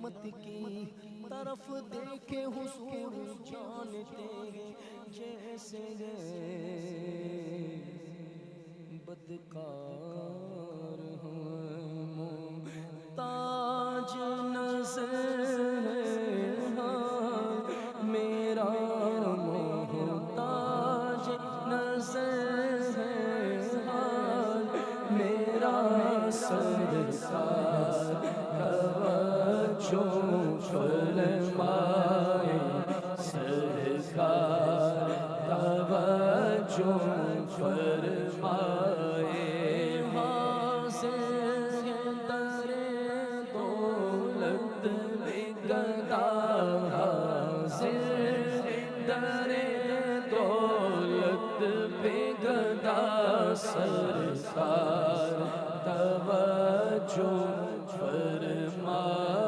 محمد کی طرف دیکھے حضور جانتے ہیں جیسے بدکار ہوں محتاج نظر ہے میرا محتاج نظر ہے میرا سرکار توجہ فرمائے سرکار توجہ فرمائے حاضر ہے در دولت گدا حاضر در دولت گدا سرکار توجہ فرمائے